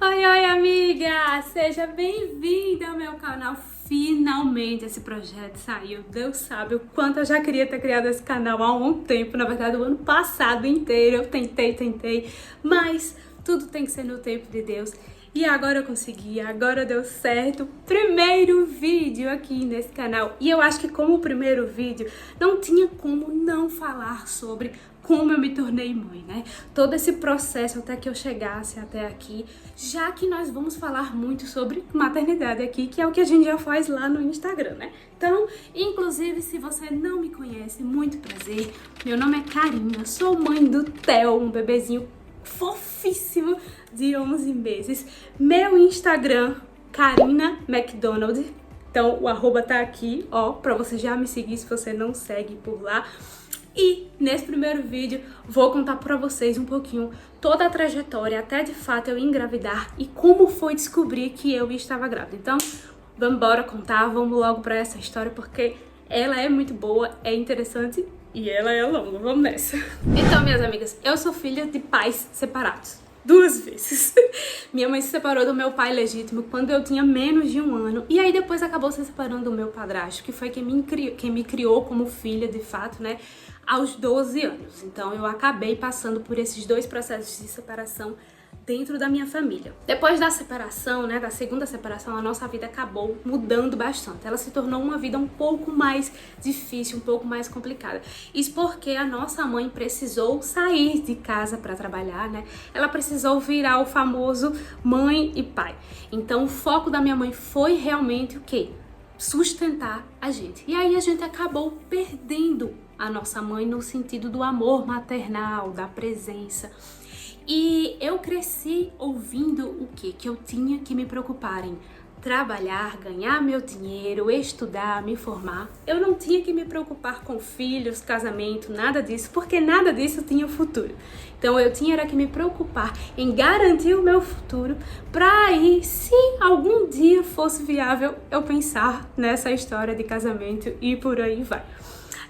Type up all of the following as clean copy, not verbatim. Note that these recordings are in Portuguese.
Oi, oi, amiga! Seja bem-vinda ao meu canal. Finalmente esse projeto saiu. Deus sabe o quanto eu já queria ter criado esse canal há um tempo. Na verdade, o ano passado inteiro eu tentei, mas tudo tem que ser no tempo de Deus. E agora eu consegui, agora deu certo. Primeiro vídeo aqui nesse canal. E eu acho que como o primeiro vídeo, não tinha como não falar sobre como eu me tornei mãe, né? Todo esse processo até que eu chegasse até aqui, já que nós vamos falar muito sobre maternidade aqui, que é o que a gente já faz lá no Instagram, né? Então, inclusive, se você não me conhece, muito prazer. Meu nome é Karina, sou mãe do Theo, um bebezinho fofíssimo de 11 meses. Meu Instagram, Karina McDonald. Então, o arroba tá aqui, ó, pra você já me seguir se você não segue por lá. E nesse primeiro vídeo vou contar pra vocês um pouquinho toda a trajetória até de fato eu engravidar e como foi descobrir que eu estava grávida. Então, vamos embora contar, vamos logo pra essa história porque ela é muito boa, é interessante e ela é longa. Vamos nessa. Então, minhas amigas, eu sou filha de pais separados. 2 vezes. Minha mãe se separou do meu pai legítimo quando eu tinha menos de 1 ano. E aí depois acabou se separando do meu padrasto, que foi quem me criou como filha, de fato, né? Aos 12 anos. Então eu acabei passando por esses 2 processos de separação dentro da minha família. Depois da separação, né, da segunda separação, a nossa vida acabou mudando bastante. Ela se tornou uma vida um pouco mais difícil, um pouco mais complicada. Isso porque a nossa mãe precisou sair de casa para trabalhar, né? Ela precisou virar o famoso mãe e pai. Então o foco da minha mãe foi realmente o quê? Sustentar a gente. E aí a gente acabou perdendo a nossa mãe no sentido do amor maternal, da presença. E eu cresci ouvindo o quê? Que eu tinha que me preocupar em trabalhar, ganhar meu dinheiro, estudar, me formar. Eu não tinha que me preocupar com filhos, casamento, nada disso, porque nada disso tinha futuro. Então eu tinha era que me preocupar em garantir o meu futuro para aí, se algum dia fosse viável, eu pensar nessa história de casamento e por aí vai.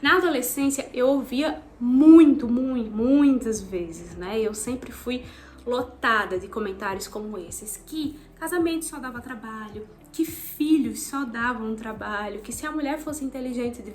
Na adolescência eu ouvia muitas vezes, né? Eu sempre fui lotada de comentários como esses, que casamento só dava trabalho, que filhos só davam trabalho, que se a mulher fosse inteligente de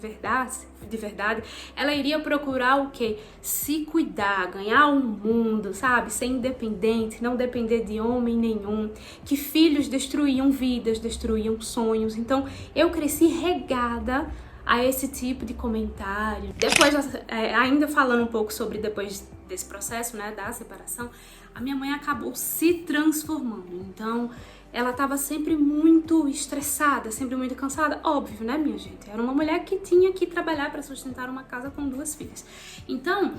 verdade, ela iria procurar o quê? Se cuidar, ganhar um mundo, sabe? Ser independente, não depender de homem nenhum, que filhos destruíam vidas, destruíam sonhos. Então eu cresci regada a esse tipo de comentário. Depois, ainda falando um pouco sobre depois desse processo, né, da separação, a minha mãe acabou se transformando. Então, ela estava sempre muito estressada, sempre muito cansada. Óbvio, né, minha gente? Era uma mulher que tinha que trabalhar para sustentar uma casa com 2 filhas. Então,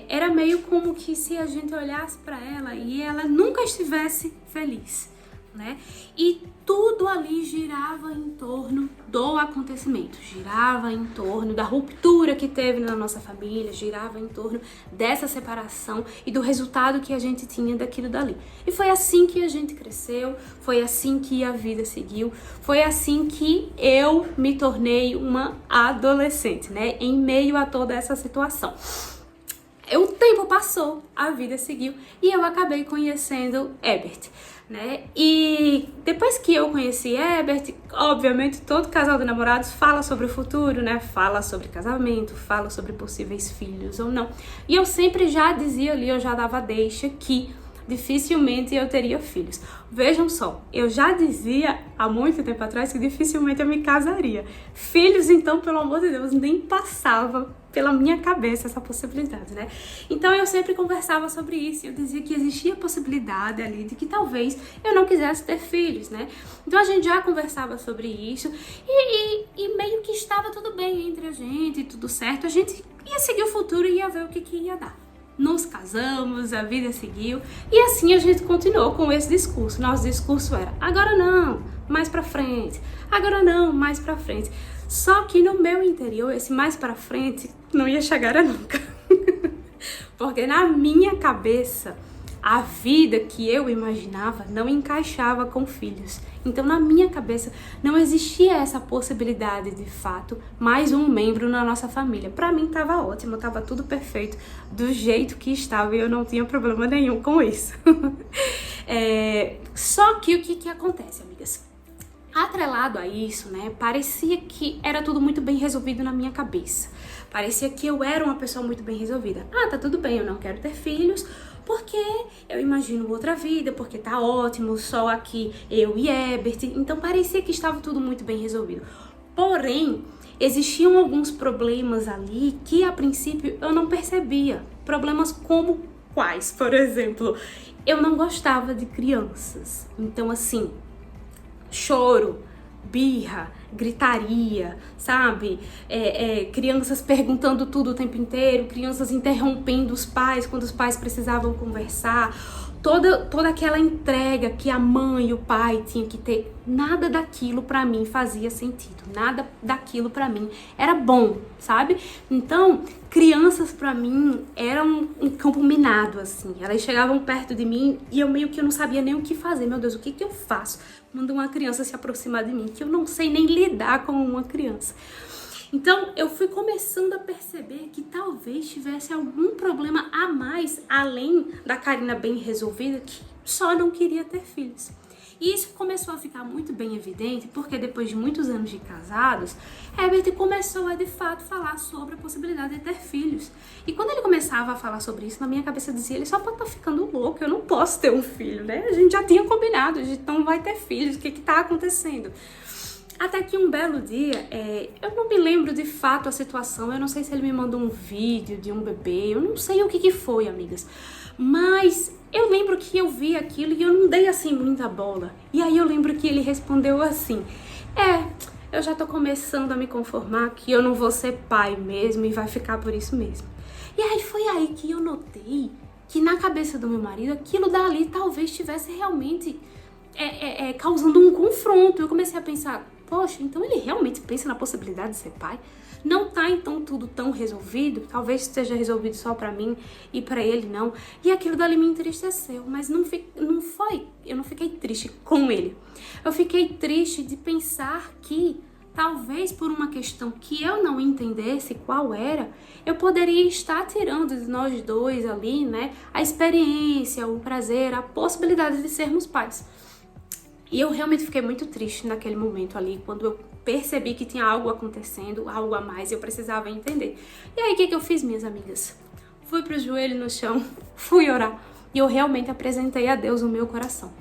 era meio como que se a gente olhasse para ela e ela nunca estivesse feliz, né? E tudo ali girava em torno do acontecimento, girava em torno da ruptura que teve na nossa família, girava em torno dessa separação e do resultado que a gente tinha daquilo dali. E foi assim que a gente cresceu, foi assim que a vida seguiu, foi assim que eu me tornei uma adolescente, né? Em meio a toda essa situação. O tempo passou, a vida seguiu e eu acabei conhecendo Herbert, né? E depois que eu conheci Herbert, obviamente todo casal de namorados fala sobre o futuro, né? Fala sobre casamento, fala sobre possíveis filhos ou não. E eu sempre já dizia ali, eu já dava deixa que dificilmente eu teria filhos. Vejam só, eu já dizia há muito tempo atrás que dificilmente eu me casaria. Filhos, então, pelo amor de Deus, nem passava pela minha cabeça essa possibilidade, né? Então eu sempre conversava sobre isso, eu dizia que existia a possibilidade ali de que talvez eu não quisesse ter filhos, né? Então a gente já conversava sobre isso e meio que estava tudo bem entre a gente, tudo certo, a gente ia seguir o futuro e ia ver o que ia dar. Nos casamos, a vida seguiu e assim a gente continuou com esse discurso. Nosso discurso era, agora não, mais pra frente, agora não, mais pra frente. Só que no meu interior, esse mais pra frente não ia chegar a nunca. Porque na minha cabeça, a vida que eu imaginava não encaixava com filhos. Então, na minha cabeça, não existia essa possibilidade, de fato, mais um membro na nossa família. Pra mim, tava ótimo, tava tudo perfeito, do jeito que estava, e eu não tinha problema nenhum com isso. Só que o que acontece, amigas? Atrelado a isso, né, parecia que era tudo muito bem resolvido na minha cabeça. Parecia que eu era uma pessoa muito bem resolvida. Ah, tá tudo bem, eu não quero ter filhos, porque eu imagino outra vida, porque tá ótimo, só aqui eu e Ebert. Então parecia que estava tudo muito bem resolvido. Porém, existiam alguns problemas ali que a princípio eu não percebia. Problemas como quais? Por exemplo, eu não gostava de crianças. Então assim, choro, birra, gritaria, sabe? Crianças perguntando tudo o tempo inteiro, crianças interrompendo os pais quando os pais precisavam conversar, toda aquela entrega que a mãe e o pai tinham que ter, nada daquilo pra mim fazia sentido, nada daquilo pra mim era bom, sabe? Então, crianças pra mim eram um campo minado, assim, elas chegavam perto de mim e eu meio que não sabia nem o que fazer, meu Deus, o que eu faço quando uma criança se aproximar de mim, que eu não sei nem lidar com uma criança. Então, eu fui começando a perceber que talvez tivesse algum problema a mais, além da Karina bem resolvida, que só não queria ter filhos. E isso começou a ficar muito bem evidente, porque depois de muitos anos de casados, Herbert começou a, de fato, falar sobre a possibilidade de ter filhos. E quando ele começava a falar sobre isso, na minha cabeça dizia, ele só pode estar ficando louco, eu não posso ter um filho, né? A gente já tinha combinado, a gente não vai ter filhos, o que tá acontecendo? Até que um belo dia, eu não me lembro de fato a situação, eu não sei se ele me mandou um vídeo de um bebê, eu não sei o que foi, amigas. Mas eu lembro que eu vi aquilo e eu não dei assim muita bola. E aí eu lembro que ele respondeu assim, eu já tô começando a me conformar que eu não vou ser pai mesmo e vai ficar por isso mesmo. E aí foi aí que eu notei que na cabeça do meu marido aquilo dali talvez estivesse realmente causando um confronto. Eu comecei a pensar, poxa, então ele realmente pensa na possibilidade de ser pai? Não tá então tudo tão resolvido? Talvez esteja resolvido só pra mim e pra ele não. E aquilo dali me entristeceu, mas não foi, eu não fiquei triste com ele. Eu fiquei triste de pensar que talvez por uma questão que eu não entendesse qual era, eu poderia estar tirando de nós dois ali, né, a experiência, o prazer, a possibilidade de sermos pais. E eu realmente fiquei muito triste naquele momento ali, quando eu percebi que tinha algo acontecendo, algo a mais, e eu precisava entender. E aí, o que eu fiz, minhas amigas? Fui pro joelho no chão, fui orar, e eu realmente apresentei a Deus o meu coração.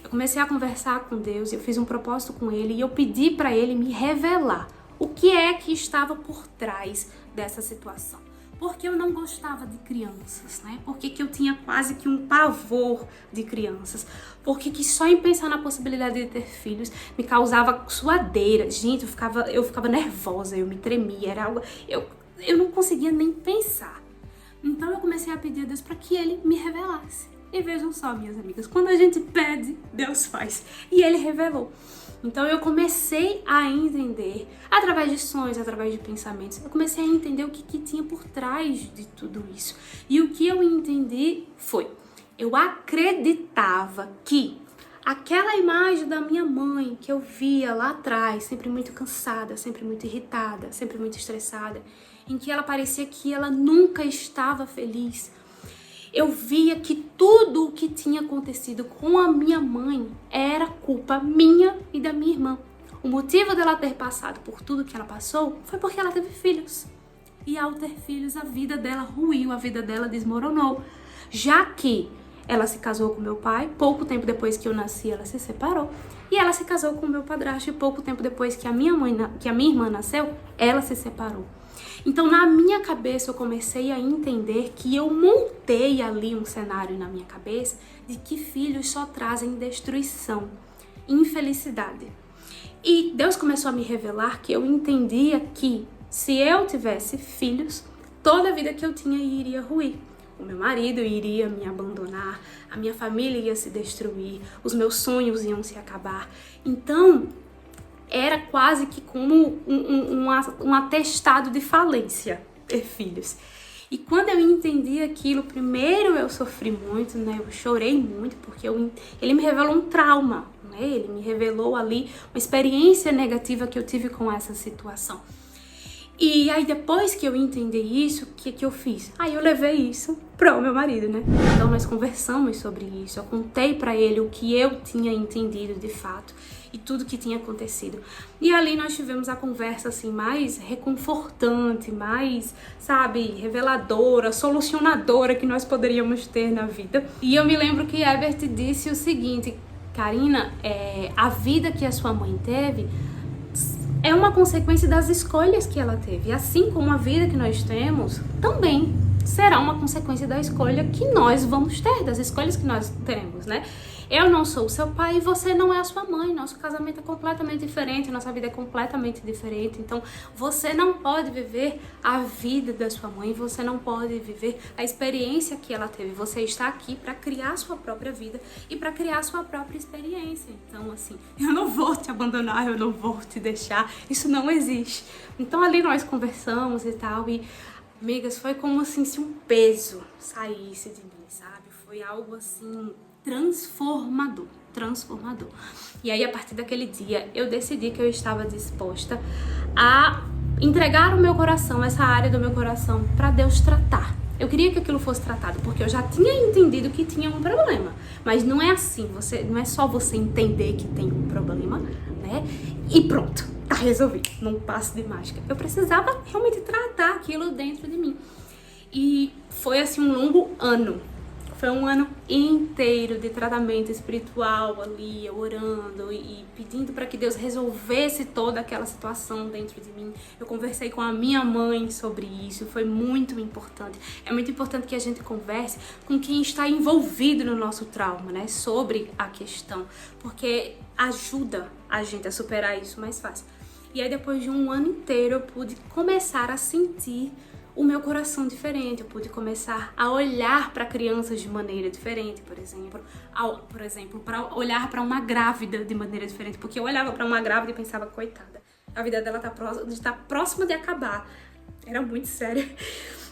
Eu comecei a conversar com Deus, eu fiz um propósito com Ele, e eu pedi para Ele me revelar o que é que estava por trás dessa situação. Porque eu não gostava de crianças, né? Porque que eu tinha quase que um pavor de crianças. Porque que só em pensar na possibilidade de ter filhos me causava suadeira. Gente, eu ficava nervosa, eu me tremia, era algo... Eu não conseguia nem pensar. Então eu comecei a pedir a Deus para que Ele me revelasse. E vejam só, minhas amigas, quando a gente pede, Deus faz. E Ele revelou. Então eu comecei a entender, através de sonhos, através de pensamentos, eu comecei a entender o que tinha por trás de tudo isso. E o que eu entendi foi, eu acreditava que aquela imagem da minha mãe que eu via lá atrás, sempre muito cansada, sempre muito irritada, sempre muito estressada, em que ela parecia que ela nunca estava feliz, eu via que tudo o que tinha acontecido com a minha mãe era culpa minha e da minha irmã. O motivo dela ter passado por tudo que ela passou foi porque ela teve filhos. E ao ter filhos, a vida dela ruiu, a vida dela desmoronou. Já que ela se casou com meu pai, pouco tempo depois que eu nasci, ela se separou. E ela se casou com meu padrasto e pouco tempo depois que a minha irmã nasceu, ela se separou. Então, na minha cabeça, eu comecei a entender que eu montei ali um cenário na minha cabeça de que filhos só trazem destruição, infelicidade. E Deus começou a me revelar que eu entendia que se eu tivesse filhos, toda a vida que eu tinha iria ruir. O meu marido iria me abandonar, a minha família ia se destruir, os meus sonhos iam se acabar. Então, era quase que como um atestado de falência ter filhos. E quando eu entendi aquilo, primeiro eu sofri muito, né? Eu chorei muito porque ele me revelou um trauma, né? Ele me revelou ali uma experiência negativa que eu tive com essa situação. E aí depois que eu entendi isso, o que eu fiz? Aí eu levei isso pro meu marido, né? Então nós conversamos sobre isso, eu contei pra ele o que eu tinha entendido de fato e tudo que tinha acontecido. E ali nós tivemos a conversa assim mais reconfortante, mais, sabe, reveladora, solucionadora que nós poderíamos ter na vida. E eu me lembro que Herbert disse o seguinte: Karina, a vida que a sua mãe teve é uma consequência das escolhas que ela teve. Assim como a vida que nós temos também será uma consequência da escolha que nós vamos ter, das escolhas que nós teremos, né? Eu não sou o seu pai e você não é a sua mãe. Nosso casamento é completamente diferente, nossa vida é completamente diferente. Então, você não pode viver a vida da sua mãe, você não pode viver a experiência que ela teve. Você está aqui para criar a sua própria vida e para criar a sua própria experiência. Então, assim, eu não vou te abandonar, eu não vou te deixar. Isso não existe. Então, ali nós conversamos e tal e, amigas, foi como assim se um peso saísse de mim, sabe? Foi algo assim transformador. E aí, a partir daquele dia, eu decidi que eu estava disposta a entregar o meu coração, essa área do meu coração, para Deus tratar. Eu queria que aquilo fosse tratado, porque eu já tinha entendido que tinha um problema. Mas não é assim, não é só você entender que tem um problema, né? E pronto, tá resolvido, num passo de mágica. Eu precisava realmente tratar aquilo dentro de mim. E foi assim um longo ano. Foi um ano inteiro de tratamento espiritual ali, orando e pedindo para que Deus resolvesse toda aquela situação dentro de mim. Eu conversei com a minha mãe sobre isso, foi muito importante. É muito importante que a gente converse com quem está envolvido no nosso trauma, né? Sobre a questão, porque ajuda a gente a superar isso mais fácil. E aí, depois de um ano inteiro, eu pude começar a sentir o meu coração diferente, eu pude começar a olhar para crianças de maneira diferente, por exemplo, para olhar para uma grávida de maneira diferente, porque eu olhava para uma grávida e pensava, coitada, a vida dela tá próxima de acabar, era muito sério.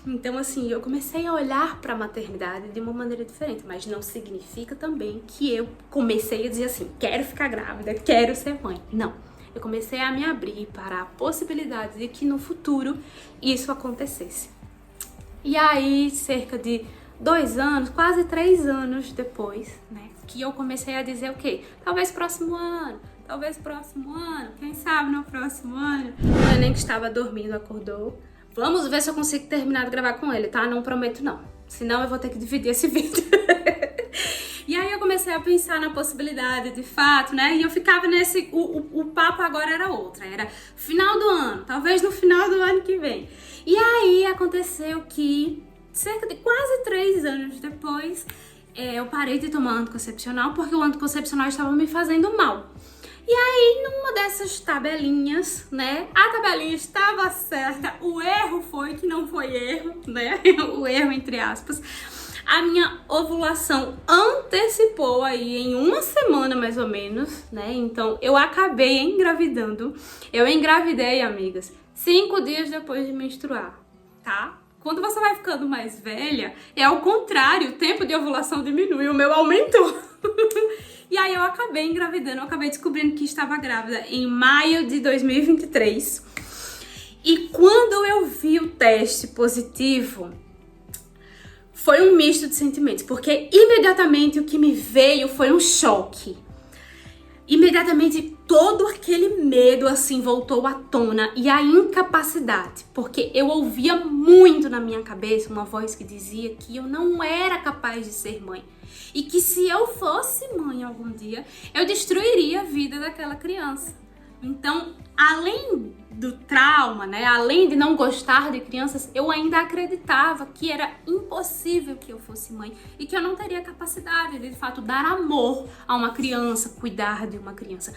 Então, assim, eu comecei a olhar para a maternidade de uma maneira diferente, mas não significa também que eu comecei a dizer assim, quero ficar grávida, quero ser mãe, não. Eu comecei a me abrir para a possibilidade de que no futuro isso acontecesse. E aí, cerca de 2 anos, quase 3 anos depois, né, que eu comecei a dizer o quê? Talvez próximo ano, quem sabe no próximo ano. O neném que estava dormindo acordou. Vamos ver se eu consigo terminar de gravar com ele, tá? Não prometo não, senão eu vou ter que dividir esse vídeo. E aí eu comecei a pensar na possibilidade, de fato, né? E eu ficava nesse... O papo agora era outra. Era final do ano, talvez no final do ano que vem. E aí aconteceu que, cerca de quase 3 anos depois, eu parei de tomar anticoncepcional porque o anticoncepcional estava me fazendo mal. E aí, numa dessas tabelinhas, né? A tabelinha estava certa, o erro foi que não foi erro, né? O erro entre aspas. A minha ovulação antecipou aí em 1 semana, mais ou menos, né? Então, eu acabei engravidando. Eu engravidei, amigas, 5 dias depois de menstruar, tá? Quando você vai ficando mais velha, é ao contrário, o tempo de ovulação diminui, o meu aumentou. E aí eu acabei engravidando, eu acabei descobrindo que estava grávida em maio de 2023. E quando eu vi o teste positivo, foi um misto de sentimentos, porque imediatamente o que me veio foi um choque. Imediatamente todo aquele medo assim voltou à tona e a incapacidade, porque eu ouvia muito na minha cabeça uma voz que dizia que eu não era capaz de ser mãe e que se eu fosse mãe algum dia, eu destruiria a vida daquela criança. Então, além do trauma, né, além de não gostar de crianças, eu ainda acreditava que era impossível que eu fosse mãe e que eu não teria capacidade de fato, dar amor a uma criança, cuidar de uma criança.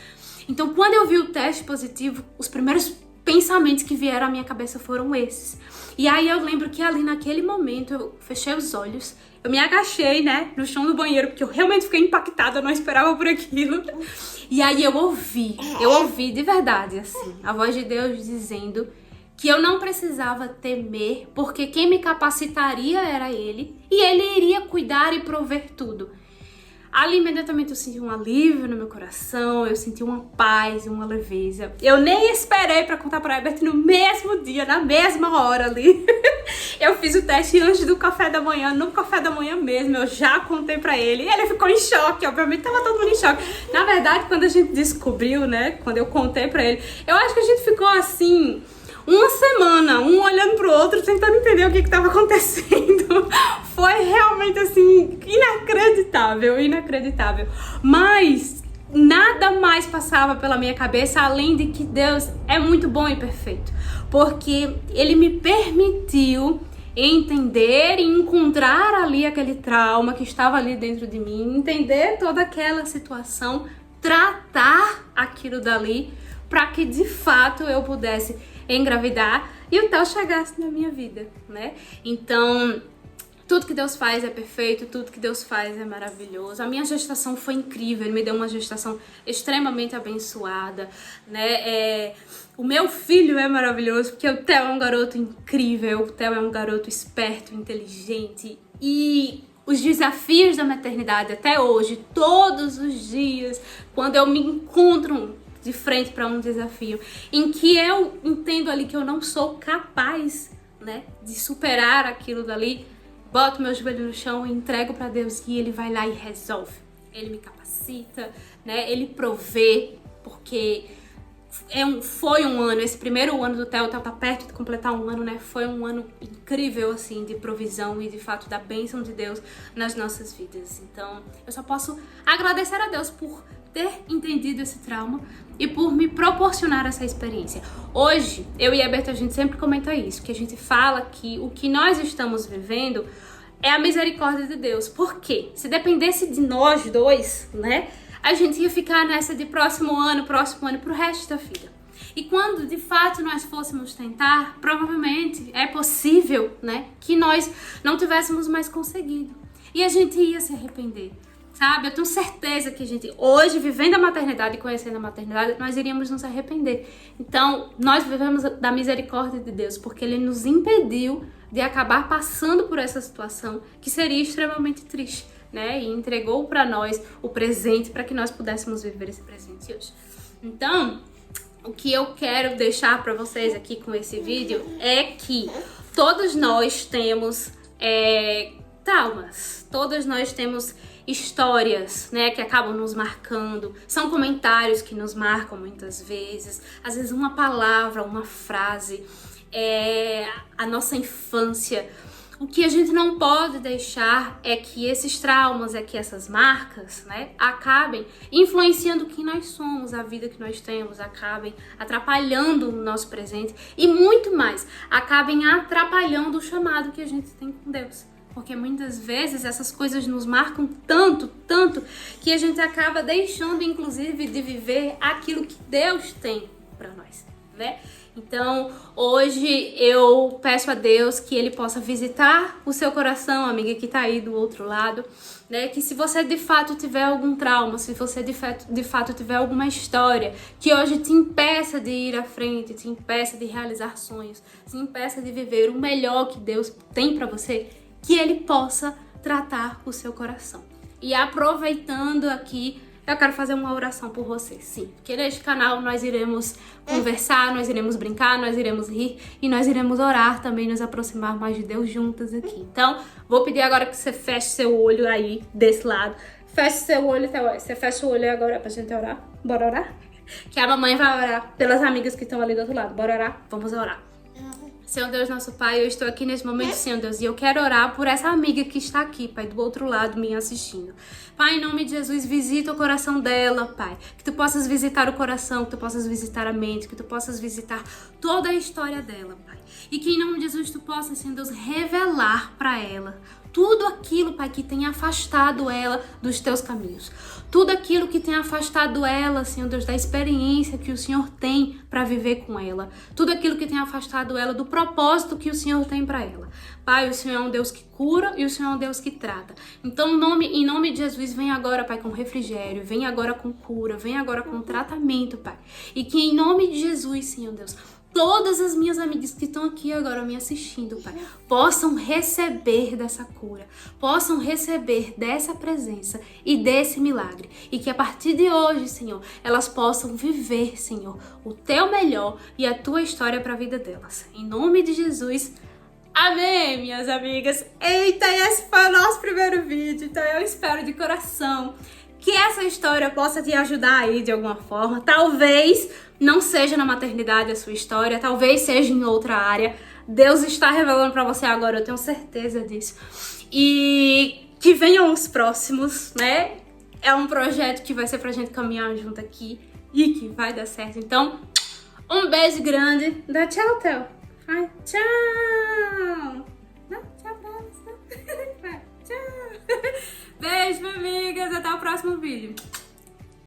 Então, quando eu vi o teste positivo, os primeiros pensamentos que vieram à minha cabeça foram esses. E aí eu lembro que ali naquele momento eu fechei os olhos, eu me agachei, né, no chão do banheiro, porque eu realmente fiquei impactada, eu não esperava por aquilo. E aí eu ouvi de verdade, assim, a voz de Deus dizendo que eu não precisava temer, porque quem me capacitaria era Ele, e Ele iria cuidar e prover tudo. Ali imediatamente eu senti um alívio no meu coração, eu senti uma paz, uma leveza. Eu nem esperei pra contar pra Herbert no mesmo dia, na mesma hora ali. Eu fiz o teste antes do café da manhã, no café da manhã mesmo, eu já contei pra ele. E ele ficou em choque, obviamente tava todo mundo em choque. Na verdade, quando a gente descobriu, né, quando eu contei pra ele, eu acho que a gente ficou assim... uma semana, um olhando pro outro, tentando entender o que estava acontecendo. Foi realmente, assim, inacreditável, inacreditável. Mas nada mais passava pela minha cabeça, além de que Deus é muito bom e perfeito. Porque Ele me permitiu entender e encontrar ali aquele trauma que estava ali dentro de mim, entender toda aquela situação, tratar aquilo dali, para que de fato eu pudesse engravidar e o Theo chegasse na minha vida, né? Então, tudo que Deus faz é perfeito, tudo que Deus faz é maravilhoso. A minha gestação foi incrível, Ele me deu uma gestação extremamente abençoada, né? O meu filho é maravilhoso, porque o Theo é um garoto incrível, o Theo é um garoto esperto, inteligente e... os desafios da maternidade até hoje, todos os dias, quando eu me encontro de frente para um desafio em que eu entendo ali que eu não sou capaz, né, de superar aquilo dali, boto meu joelho no chão e entrego para Deus e Ele vai lá e resolve. Ele me capacita, né, Ele provê, porque foi um ano, esse primeiro ano do Theo tá perto de completar um ano, né? Foi um ano incrível, assim, de provisão e de fato da bênção de Deus nas nossas vidas. Então, eu só posso agradecer a Deus por ter entendido esse trauma e por me proporcionar essa experiência. Hoje, eu e a Berta, a gente sempre comenta isso, que a gente fala que o que nós estamos vivendo é a misericórdia de Deus. Por quê? Se dependesse de nós dois, né? A gente ia ficar nessa de próximo ano pro resto da vida. E quando de fato nós fôssemos tentar, provavelmente é possível, né, que nós não tivéssemos mais conseguido. E a gente ia se arrepender, sabe? Eu tenho certeza que a gente, hoje, vivendo a maternidade e conhecendo a maternidade, nós iríamos nos arrepender. Então, nós vivemos da misericórdia de Deus, porque Ele nos impediu de acabar passando por essa situação que seria extremamente triste, né? E entregou para nós o presente para que nós pudéssemos viver esse presente hoje. Então, o que eu quero deixar para vocês aqui com esse vídeo é que todos nós temos traumas, todos nós temos histórias, né, que acabam nos marcando, são comentários que nos marcam muitas vezes, às vezes uma palavra, uma frase, a nossa infância. O que a gente não pode deixar é que esses traumas, é que essas marcas, né, acabem influenciando quem nós somos, a vida que nós temos, acabem atrapalhando o nosso presente e muito mais, acabem atrapalhando o chamado que a gente tem com Deus. Porque muitas vezes essas coisas nos marcam tanto, tanto, que a gente acaba deixando, inclusive, de viver aquilo que Deus tem para nós, né? Então, hoje eu peço a Deus que Ele possa visitar o seu coração, amiga que tá aí do outro lado, né? Que se você de fato tiver algum trauma, se você de fato tiver alguma história que hoje te impeça de ir à frente, te impeça de realizar sonhos, te impeça de viver o melhor que Deus tem para você, que Ele possa tratar o seu coração. E aproveitando aqui, eu quero fazer uma oração por você, sim. Porque neste canal nós iremos conversar, nós iremos brincar, nós iremos rir e nós iremos orar também, nos aproximar mais de Deus juntas aqui. Então, vou pedir agora que você feche seu olho aí, desse lado. Feche seu olho, você fecha o olho agora pra gente orar. Bora orar? Que a mamãe vai orar pelas amigas que estão ali do outro lado. Bora orar? Vamos orar. Senhor Deus, nosso Pai, eu estou aqui nesse momento, Senhor Deus, e eu quero orar por essa amiga que está aqui, Pai, do outro lado, me assistindo. Pai, em nome de Jesus, visita o coração dela, Pai. Que Tu possas visitar o coração, que Tu possas visitar a mente, que Tu possas visitar toda a história dela, Pai. E que em nome de Jesus Tu possas, Senhor Deus, revelar para ela tudo aquilo, Pai, que tem afastado ela dos Teus caminhos. Tudo aquilo que tem afastado ela, Senhor Deus, da experiência que o Senhor tem para viver com ela. Tudo aquilo que tem afastado ela do propósito que o Senhor tem para ela. Pai, o Senhor é um Deus que cura e o Senhor é um Deus que trata. Então, em nome de Jesus, vem agora, Pai, com refrigério, vem agora com cura, vem agora com tratamento, Pai. E que em nome de Jesus, Senhor Deus, todas as minhas amigas que estão aqui agora me assistindo, Pai, possam receber dessa cura, possam receber dessa presença e desse milagre. E que a partir de hoje, Senhor, elas possam viver, Senhor, o teu melhor e a tua história para a vida delas. Em nome de Jesus, amém, minhas amigas. Eita, esse foi o nosso primeiro vídeo, então eu espero de coração que essa história possa te ajudar aí de alguma forma. Talvez não seja na maternidade a sua história, talvez seja em outra área. Deus está revelando para você agora, eu tenho certeza disso. E que venham os próximos, né? É um projeto que vai ser pra gente caminhar junto aqui e que vai dar certo. Então, um beijo grande. Dá tchau, Theo. Ai, tchau. Não, tchau, tchau. Beijo, amigas. Até o próximo vídeo.